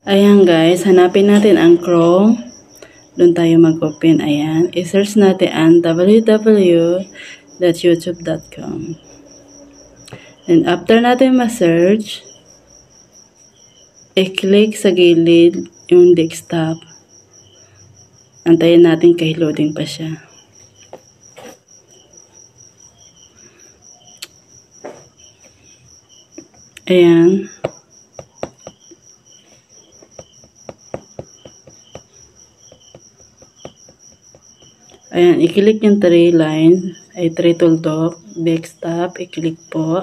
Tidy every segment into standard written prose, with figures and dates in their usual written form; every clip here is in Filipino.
Ayan guys, hanapin natin ang Chrome. Doon tayo mag-open. Ayan. I-search natin ang www.youtube.com. And after natin ma-search, i-click sa gilid yung desktop. Antayin natin kahit loading pa siya. Ayan. Ayan, i-click yung 3 line, ay 3 tuldok, desktop, i-click po.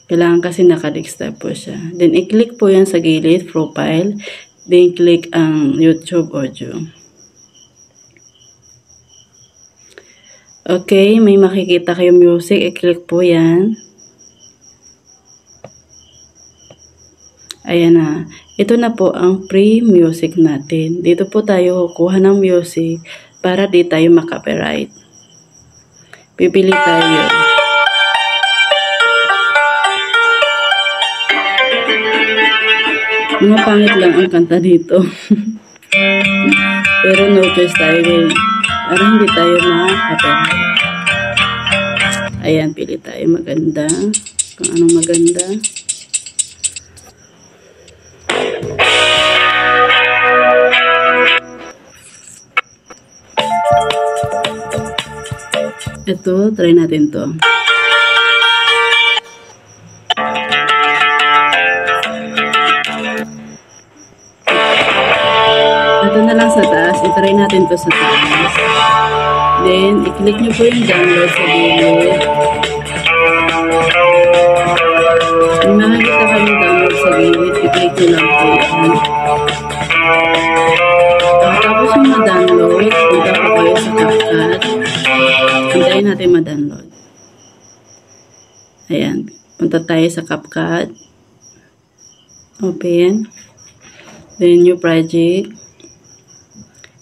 Kailangan kasi naka-desktop po siya. Then, i-click po yan sa gilid, profile. Then, click ang YouTube audio. Okay, may makikita kayong music, i-click po yan. Ayan na. Ito na po ang free music natin. Dito po tayo kukuha ng music para di tayo makapiright. Pipili tayo. Mga pangit lang ang kanta dito. Pero no choice tayo din. Para hindi tayo makapiright. Ayan, pili tayo maganda. Kung anong maganda. Ito, try natin to. Ito na lang sa taas. I-try natin to sa taas. Then, i-click nyo po yung download sa gilid. Kung nakakita kayong download sa gilid, i-click nyo lang po yan. Tapos yung ma-download, punta po kayo sa CapCut. Hintayin natin ma-download. Ayan. Punta tayo sa CapCut. Open. Then, new project.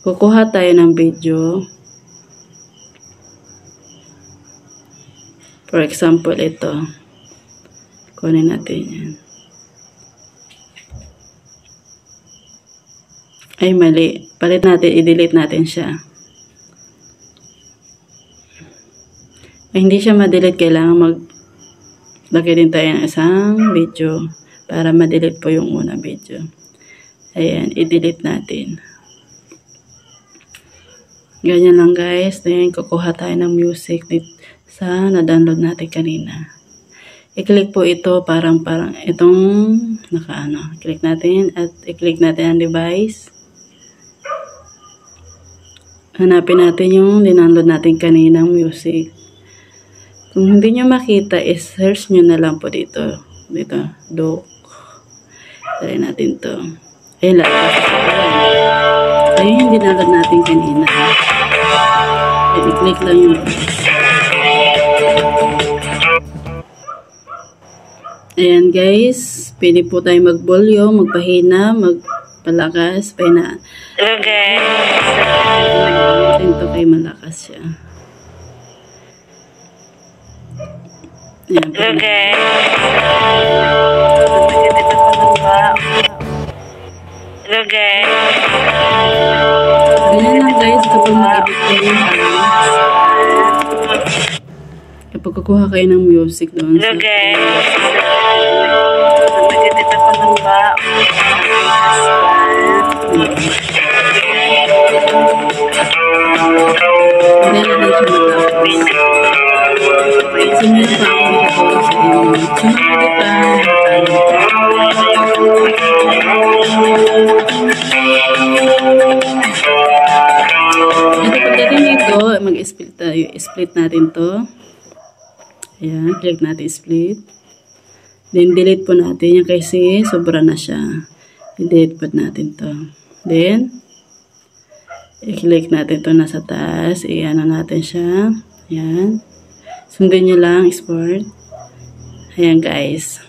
Kukuha tayo ng video. For example, ito. Kunin natin yan. Ay, mali. Palit natin, i-delete natin siya. Hindi siya ma-delete, kailangan maglagay din tayo ng isang video para ma-delete po yung unang video. Ayan, i-delete natin. Ganyan lang guys. Then, kukuha tayo ng music sa na-download natin kanina. I-click po ito parang itong nakaano. Click natin at i-click natin ang device. Hanapin natin yung dindownload natin kaninang music. Kung hindi nyo makita, search nyo na lang po dito. Dito, doc. Try natin to. Ayun lang. Ayun yung dindownload natin kanina. I-click lang yung ayan guys. Pwede po tayo mag-volume, magpahina, magpalakas, pahina. Hello guys. Ito kayo malakas siya. Ayan, Hello guys. Hello guys. ganyan lang guys kapag mag-edit kayo kapag kukuha kayo ng music doon. Hello guys. Nag-edit ako ng ba? Hindi na natin siya matapos. Sinunod pa ako dito sa inyo. Sumakit pa. Ito pagdating dito, mag-split tayo. Split natin to. Ayan, click natin split. Then, delete po natin yan kasi sobra na siya. I-delete po natin to. Then, i-click natin to nasa taas. I-ano natin siya. Ayan. Sundin nyo lang, export. Ayan guys.